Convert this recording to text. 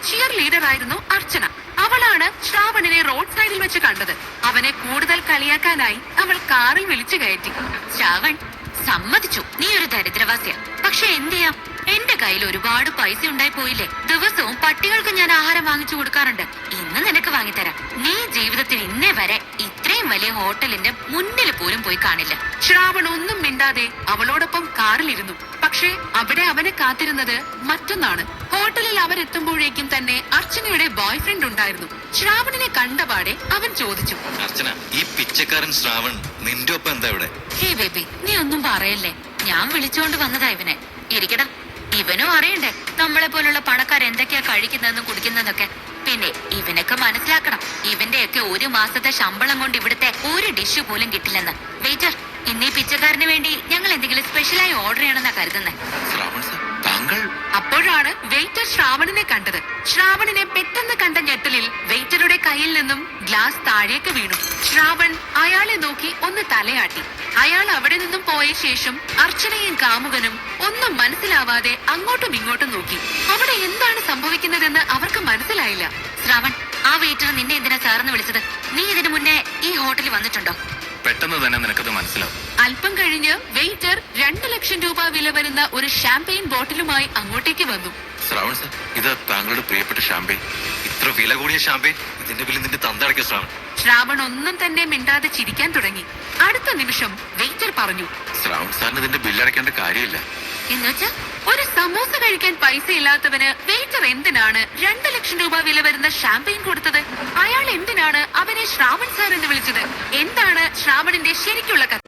Cheer leader ആയിരുന്നു അർച്ചന. അവളാണ് ശ്രാവണിനെ road സൈഡിൽ വെച്ച് കണ്ടത്. അവനെ കൂടുതൽ കളിയാക്കാനായി അവൾ കാറിൽ വിളിച്ചു കയറ്റി. ശ്രാവൺ, സമ്മതിച്ചു നീ ഒരു ദരിദ്രവാസിയ. പക്ഷെ എന്ത് ചെയ്യാം, എന്റെ കയ്യിൽ ഒരുപാട് പൈസ ഉണ്ടായി പോയില്ലേ. ദിവസവും പട്ടികൾക്ക് ഞാൻ ആഹാരം വാങ്ങിച്ചു കൊടുക്കാറുണ്ട്. ഇന്ന് നിനക്ക് വാങ്ങിത്തരാം. നീ ജീവിതത്തിൽ ഇന്നേ വരെ ഇത്രയും വലിയ ഹോട്ടലിന്റെ മുന്നിൽ പോലും പോയി കാണില്ല. ശ്രാവൺ ഒന്നും മിണ്ടാതെ അവളോടൊപ്പം കാറിലിരുന്നു. പക്ഷേ അവിടെ അവനെ കാത്തിരുന്നത് മറ്റൊന്നാണ്. ഹോട്ടലിൽ അവരെത്തുമ്പോഴേക്കും തന്നെ അർച്ചനയുടെ ബോയ് ഫ്രണ്ട് ഉണ്ടായിരുന്നു. ശ്രാവണിനെ കണ്ടപാടെ അവൻ ചോദിച്ചു, അർച്ചന, ഈ പിച്ചക്കാരൻ ശ്രാവൺ നിന്റെ ഒപ്പം എന്താ ഇവിടെ? ഹേ ബേബി, നീ ഒന്നും പറയല്ലേ. ഞാൻ വിളിച്ചുകൊണ്ട് വന്നതാ ഇവനെ. ഇരിക്കടാ, ഇവനും അറിയണ്ടേ നമ്മളെ പോലുള്ള പണക്കാർ എന്തൊക്കെയാ കഴിക്കുന്നതെന്നും കുടിക്കുന്നതൊക്കെ. പിന്നെ ഇവനൊക്കെ മനസ്സിലാക്കണം, ഇവന്റെയൊക്കെ ഒരു മാസത്തെ ശമ്പളം കൊണ്ട് ഇവിടുത്തെ ഒരു ഡിഷ് പോലും കിട്ടില്ലെന്ന്. വെയിറ്റർ, ഇന്നീ പിച്ചക്കാരന് വേണ്ടി ഞങ്ങൾ എന്തെങ്കിലും സ്പെഷ്യലായി ഓർഡർ ചെയ്യണമെന്നാ കരുതുന്നേ. ശ്രാവൺ സർ, താങ്കൾ? അപ്പോഴാണ് വെയിറ്റർ ശ്രാവണിനെ കണ്ടത്. ശ്രാവണിനെ പെട്ടെന്ന് കണ്ട ഞെട്ടലിൽ വെയിറ്ററുടെ കയ്യിൽ നിന്നും ഗ്ലാസ് താഴേക്ക് വീണു. ശ്രാവൺ അയാളെ നോക്കി ഒന്ന് തലയാട്ടി. അയാൾ അവിടെ നിന്നും പോയ ശേഷം അർച്ചനയും കാമുകനും ഒന്നും മനസ്സിലാവാതെ അങ്ങോട്ടും ഇങ്ങോട്ടും നോക്കി. അവിടെ എന്താണ് സംഭവിക്കുന്നതെന്ന് അവർക്ക് മനസ്സിലായില്ല. ശ്രാവൺ, ആ വെയിറ്റർ നിന്നെ എന്തിനാ സാറിന് വിളിച്ചത്? നീ ഇതിനു മുന്നേ ഈ ഹോട്ടലിൽ വന്നിട്ടുണ്ടോ? പെട്ടെന്ന് തന്നെ നിനക്കത് മനസ്സിലാവും. അല്പം കഴിഞ്ഞ് വെയിറ്റർ 2 ലക്ഷം രൂപ വില വരുന്ന ഒരു ഷാമ്പെയിൻ ബോട്ടിലുമായി അങ്ങോട്ടേക്ക് വന്നു. ശ്രാവൺ സർ, ഇത് താങ്കളുടെ പ്രിയപ്പെട്ട ഷാമ്പെയിൻ. ഇത്ര വില കൂടിയ ഷാമ്പെയിൻ ഇതിന്റെ ബില്ല് നിന്റെ തന്തടക്കിയ ശ്രാവൺ. ശ്രാവൺ ഒന്നും തന്നെ മിണ്ടാതെ ചിരിക്കാൻ തുടങ്ങി. അടുത്ത നിമിഷം വെയിറ്റർ പറഞ്ഞു, ശ്രാവൺ സാറിന് ഇതിന്റെ ബില്ലടക്കേണ്ട കാര്യമില്ല. എന്നുവെച്ചാ ഒരു സമോസ കഴിക്കാൻ പൈസ ഇല്ലാത്തവന് വെയിറ്റർ എന്തിനാണ് 2 ലക്ഷം രൂപ വില വരുന്ന ഷാമ്പെയിൻ കൊടുത്തത്? അയാൾ എന്തിനാണ് അവനെ ശ്രാവൺ സാർ എന്ന് വിളിച്ചത്? എന്താണ് ശ്രാവണിന്റെ ശരിക്കുള്ള കഥ?